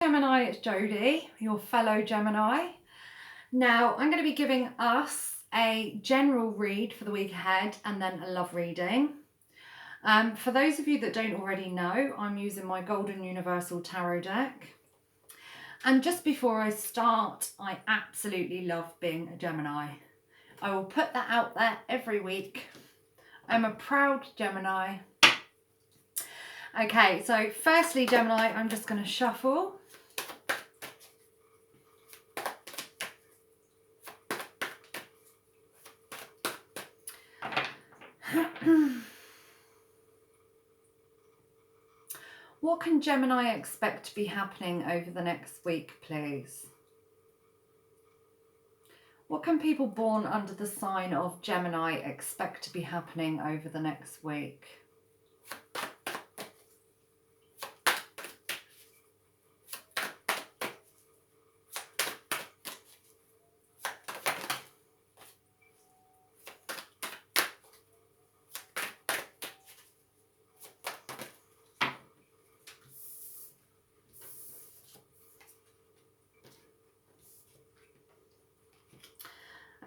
Gemini, it's Jodie, your fellow Gemini. Now, I'm going to be giving us a general read for the week ahead and then a love reading. For those of you that don't already know, I'm using my Golden Universal Tarot deck. And just before I start, I absolutely love being a Gemini. I will put that out there every week. I'm a proud Gemini. Okay, so firstly, Gemini, I'm just going to shuffle. What can Gemini expect to be happening over the next week, please? What can people born under the sign of Gemini expect to be happening over the next week?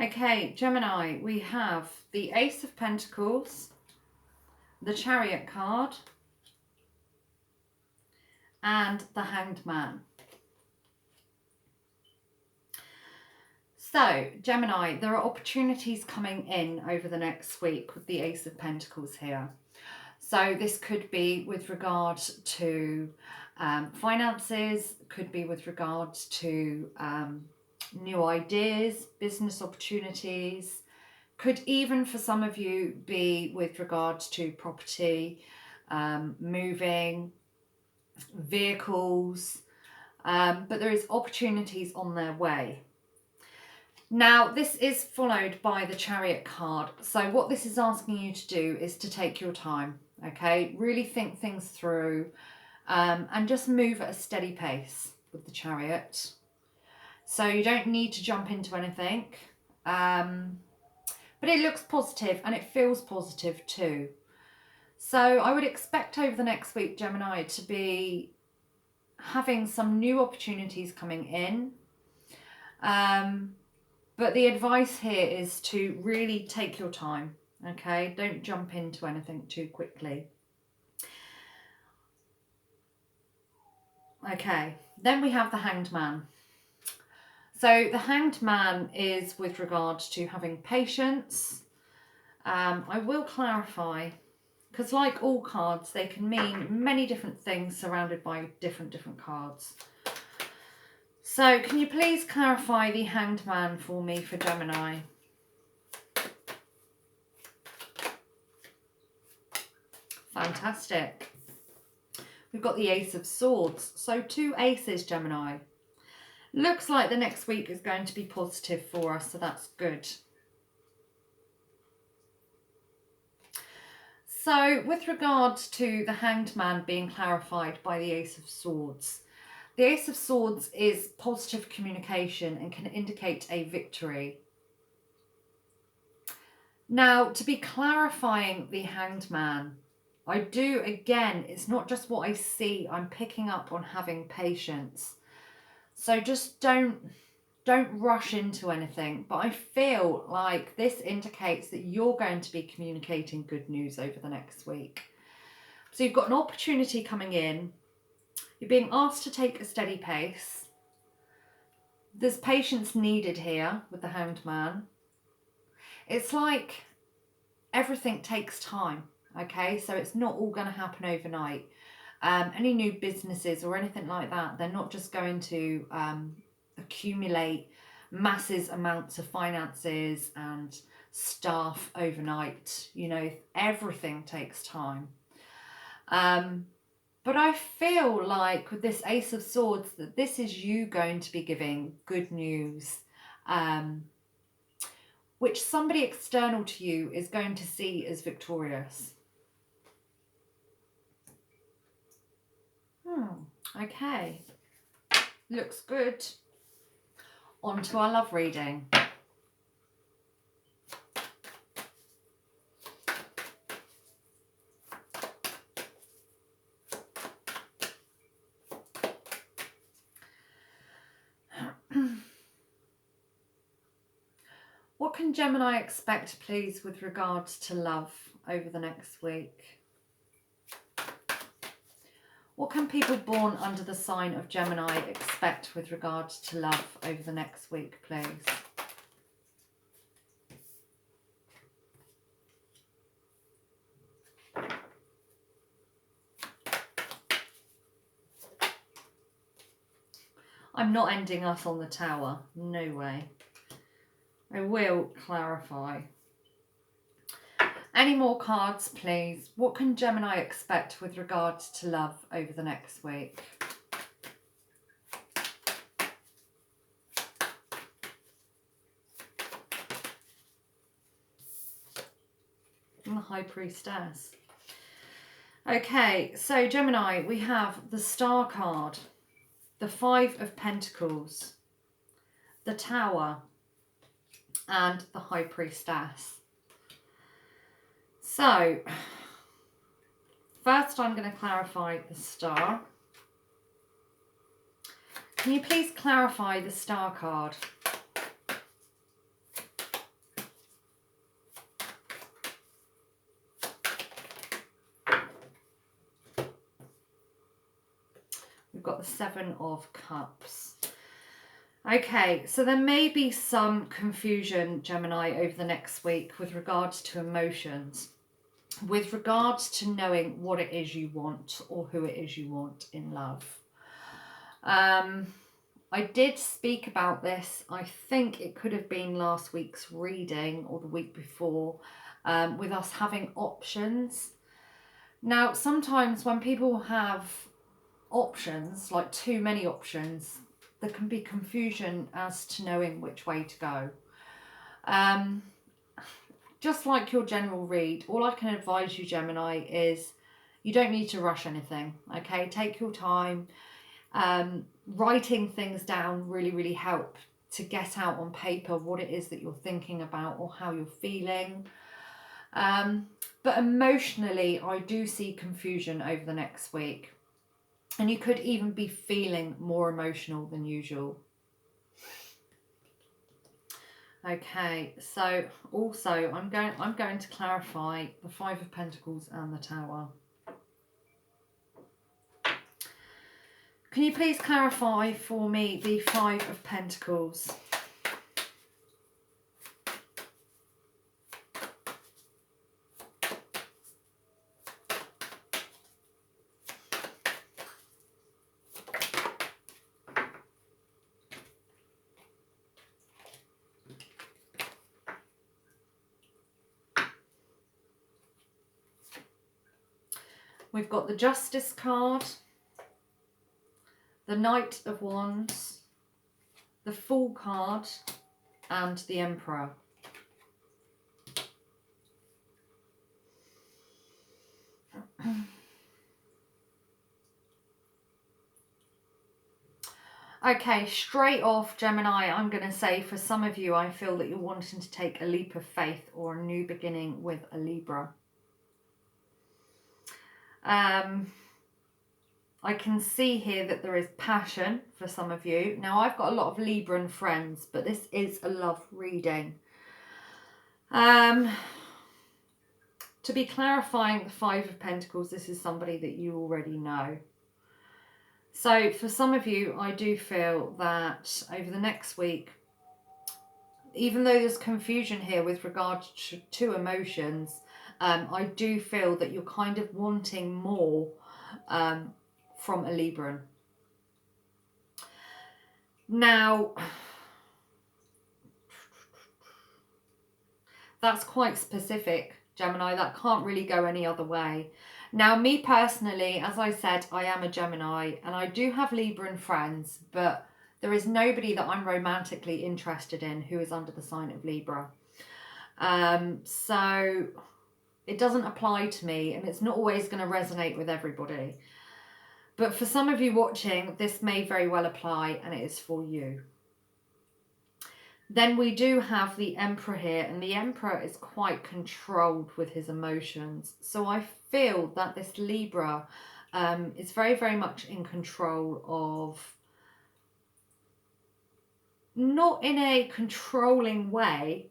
Okay, Gemini, we have the Ace of Pentacles, the Chariot card, and the Hanged Man. So, Gemini, there are opportunities coming in over the next week with the Ace of Pentacles here. So this could be with regard to finances, could be with regards to new ideas, business opportunities, could even for some of you be with regards to property, moving, vehicles, but there is opportunities on their way. Now, this is followed by the Chariot card. So what this is asking you to do is to take your time, okay? Really think things through and just move at a steady pace with the Chariot. So you don't need to jump into anything. But it looks positive and it feels positive too. So I would expect over the next week, Gemini, to be having some new opportunities coming in. But the advice here is to really take your time, okay? Don't jump into anything too quickly. Okay, then we have the Hanged Man. So the Hanged Man is with regards to having patience. I will clarify, because like all cards, they can mean many different things surrounded by different cards. So can you please clarify the Hanged Man for me for Gemini? Fantastic. We've got the Ace of Swords. So 2 aces, Gemini. Looks like the next week is going to be positive for us, so that's good. So with regards to the Hanged Man being clarified by the Ace of Swords, the Ace of Swords is positive communication and can indicate a victory. Now, to be clarifying the Hanged Man, I do, again, it's not just what I see, I'm picking up on having patience. So just don't rush into anything. But I feel like this indicates that you're going to be communicating good news over the next week. So you've got an opportunity coming in. You're being asked to take a steady pace. There's patience needed here with the Hanged Man. It's like everything takes time, okay? So it's not all going to happen overnight. Any new businesses or anything like that, they're not just going to accumulate massive amounts of finances and staff overnight. You know, everything takes time. But I feel like with this Ace of Swords that this is you going to be giving good news, which somebody external to you is going to see as victorious. Okay, looks good. On to our love reading. What can Gemini expect, please, with regards to love over the next week? What can people born under the sign of Gemini expect with regards to love over the next week, please? I'm not ending us on the Tower. No way. I will clarify. Any more cards, please? What can Gemini expect with regards to love over the next week? And the High Priestess. Okay, so Gemini, we have the Star card, the Five of Pentacles, the Tower, and the High Priestess. So, first I'm going to clarify the Star. Can you please clarify the Star card? We've got the Seven of Cups. Okay, so there may be some confusion, Gemini, over the next week with regards to emotions, with regards to knowing what it is you want or who it is you want in love. I did speak about this, I think it could have been last week's reading or the week before, with us having options. Now, sometimes when people have options, like too many options, there can be confusion as to knowing which way to go. Just like your general read, all I can advise you, Gemini, is you don't need to rush anything, okay? Take your time. Writing things down really help to get out on paper what it is that you're thinking about or how you're feeling. But emotionally, I do see confusion over the next week. And you could even be feeling more emotional than usual. Okay, so also I'm going to clarify the Five of Pentacles and the Tower. Can you please clarify for me the Five of Pentacles? We've got the Justice card, the Knight of Wands, the Fool card, and the Emperor. Okay, straight off, Gemini, I'm going to say for some of you, I feel that you're wanting to take a leap of faith or a new beginning with a Libra. I can see here that there is passion for some of you. Now, I've got a lot of Libran friends, but this is a love reading. To be clarifying the Five of Pentacles, this is somebody that you already know. So for some of you, I do feel that over the next week, even though there's confusion here with regard to emotions, I do feel that you're kind of wanting more from a Libran. Now, that's quite specific, Gemini. That can't really go any other way. Now, me personally, as I said, I am a Gemini and I do have Libran friends, but there is nobody that I'm romantically interested in who is under the sign of Libra. So it doesn't apply to me and it's not always going to resonate with everybody. But for some of you watching, this may very well apply and it is for you. Then we do have the Emperor here, and the Emperor is quite controlled with his emotions. So I feel that this Libra is very much in control of not in a controlling way.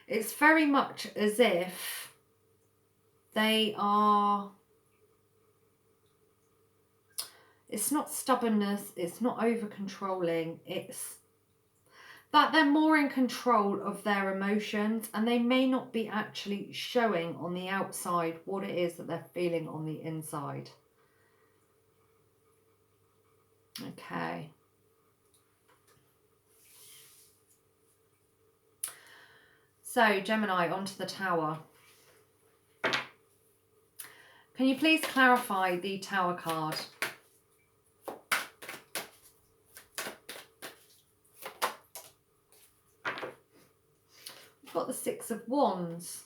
It's very much as if they are, it's not stubbornness, it's not over controlling, it's that they're more in control of their emotions, and they may not be actually showing on the outside what it is that they're feeling on the inside. Okay. So, Gemini, onto the Tower. Can you please clarify the Tower card? We've got the Six of Wands.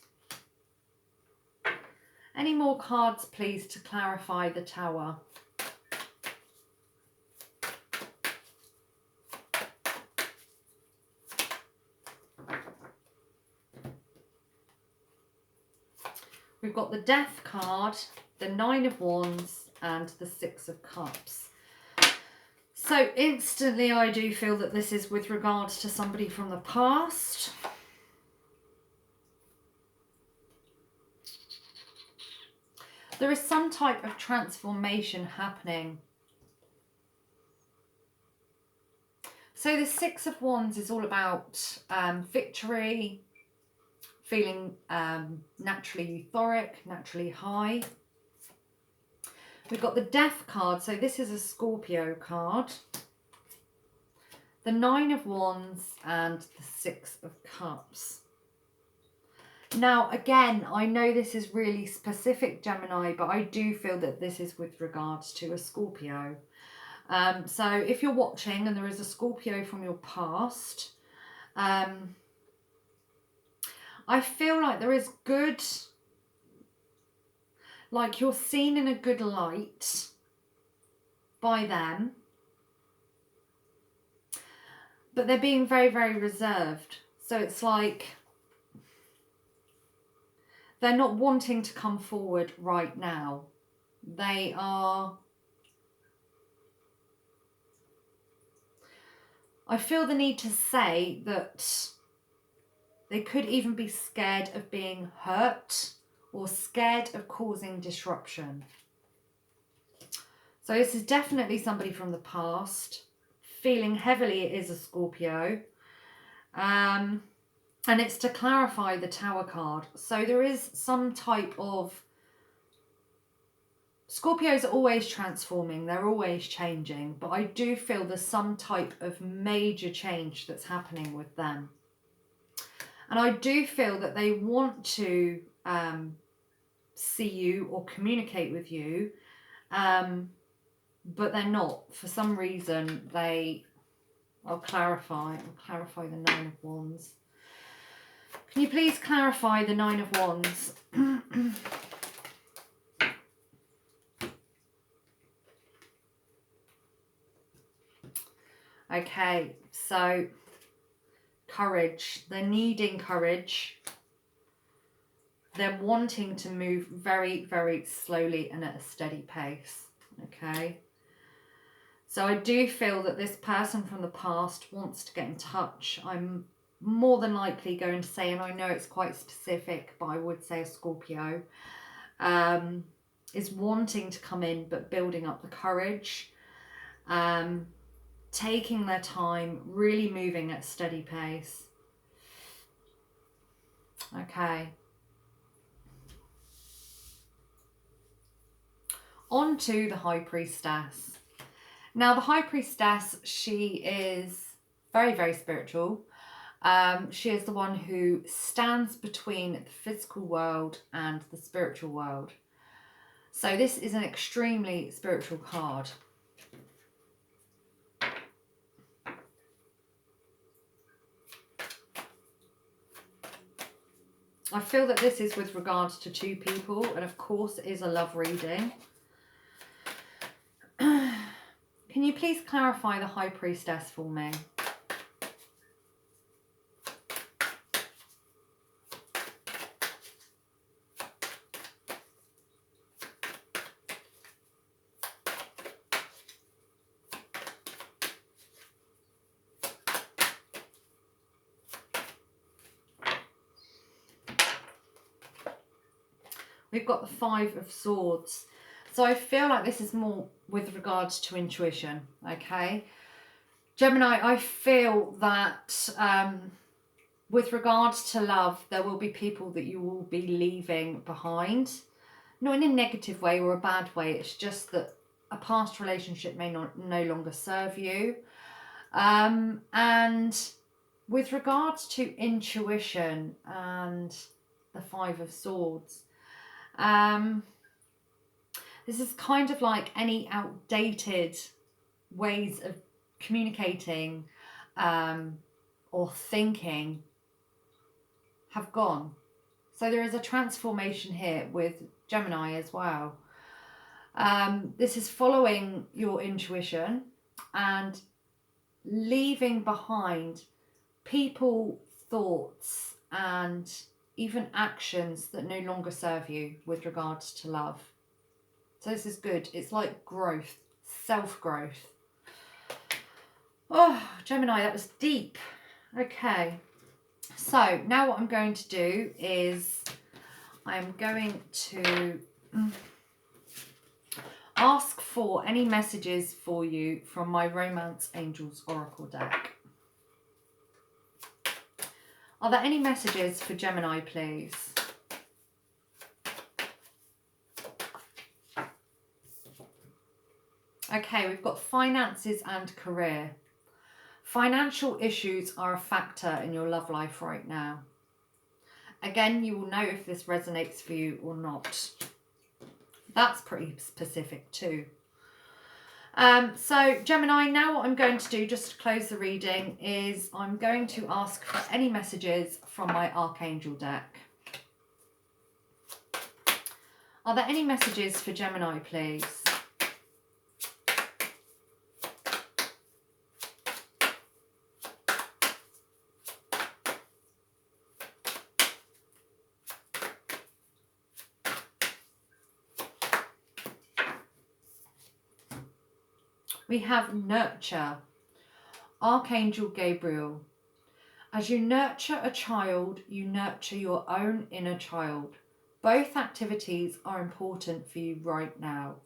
Any more cards, please, to clarify the Tower? We've got the Death card, the Nine of Wands, and the Six of Cups. So instantly I do feel that this is with regards to somebody from the past. There is some type of transformation happening. So the Six of Wands is all about victory, feeling naturally euphoric, naturally high. We've got the Death card, so this is a Scorpio card. The Nine of Wands and the Six of Cups. Now, again, I know this is really specific, Gemini, but I do feel that this is with regards to a Scorpio. So if you're watching and there is a Scorpio from your past, I feel like there is good, like you're seen in a good light by them, but they're being very, very reserved. So it's like they're not wanting to come forward right now. They are, I feel the need to say that they could even be scared of being hurt or scared of causing disruption. So this is definitely somebody from the past. Feeling heavily it is a Scorpio. And it's to clarify the Tower card. So there is some type of... Scorpios are always transforming. They're always changing. But I do feel there's some type of major change that's happening with them. And I do feel that they want to see you or communicate with you. But they're not. For some reason, I'll clarify the Nine of Wands. Can you please clarify the Nine of Wands? Okay, so courage. They're needing courage. They're wanting to move very, very slowly and at a steady pace. Okay. So I do feel that this person from the past wants to get in touch. I'm more than likely going to say, and I know it's quite specific, but I would say a Scorpio, is wanting to come in, but building up the courage, taking their time, really moving at a steady pace. Okay. On to the High Priestess. Now, the High Priestess, she is very, very spiritual. She is the one who stands between the physical world and the spiritual world. So this is an extremely spiritual card. I feel that this is with regards to two people, and of course it is a love reading. Can you please clarify the High Priestess for me? we've got the Five of Swords. So I feel like this is more with regards to intuition, okay? Gemini, I feel that with regards to love, there will be people that you will be leaving behind. Not in a negative way or a bad way. It's just that a past relationship may no longer serve you. And with regards to intuition and the Five of Swords, this is kind of like any outdated ways of communicating or thinking have gone. So there is a transformation here with Gemini as well. This is following your intuition and leaving behind people, thoughts, and even actions that no longer serve you with regards to love. So this is good. It's like growth, self-growth. Oh, Gemini, that was deep. Okay. So now what I'm going to do is I'm going to ask for any messages for you from my Romance Angels Oracle deck. Are there any messages for Gemini, please? Okay, we've got finances and career. Financial issues are a factor in your love life right now. Again, you will know if this resonates for you or not. That's pretty specific too. So Gemini, now what I'm going to do, just to close the reading, is I'm going to ask for any messages from my Archangel deck. Are there any messages for Gemini, please? We have nurture, Archangel Gabriel. As you nurture a child, you nurture your own inner child. Both activities are important for you right now.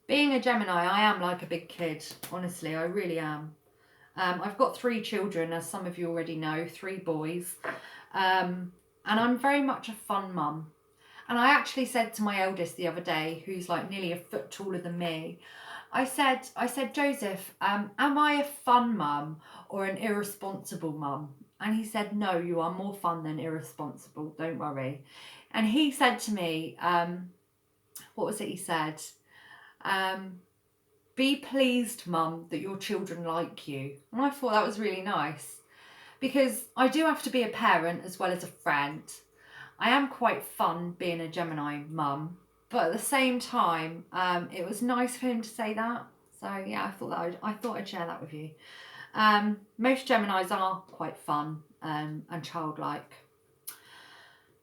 Being a Gemini, I am like a big kid. Honestly, I really am. I've got 3 children, as some of you already know, 3 boys. And I'm very much a fun mum. And I actually said to my eldest the other day, who's like nearly a foot taller than me, I said, Joseph, am I a fun mum or an irresponsible mum? And he said, no, you are more fun than irresponsible, don't worry. And he said to me, what was it he said? Be pleased, mum, that your children like you. And I thought that was really nice, because I do have to be a parent as well as a friend. I am quite fun being a Gemini mum, but at the same time, it was nice for him to say that. So yeah, I thought I'd share that with you. Most Geminis are quite fun and childlike.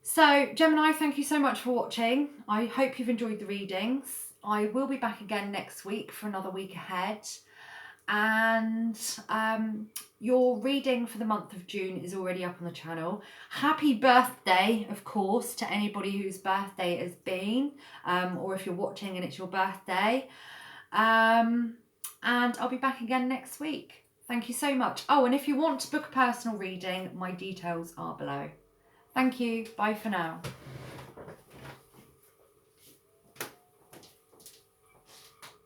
So Gemini, thank you so much for watching. I hope you've enjoyed the readings. I will be back again next week for another week ahead. And your reading for the month of June is already up on the channel. Happy birthday, of course, to anybody whose birthday it has been, or if you're watching and it's your birthday. And I'll be back again next week. Thank you so much. Oh, and if you want to book a personal reading, my details are below. Thank you. Bye for now.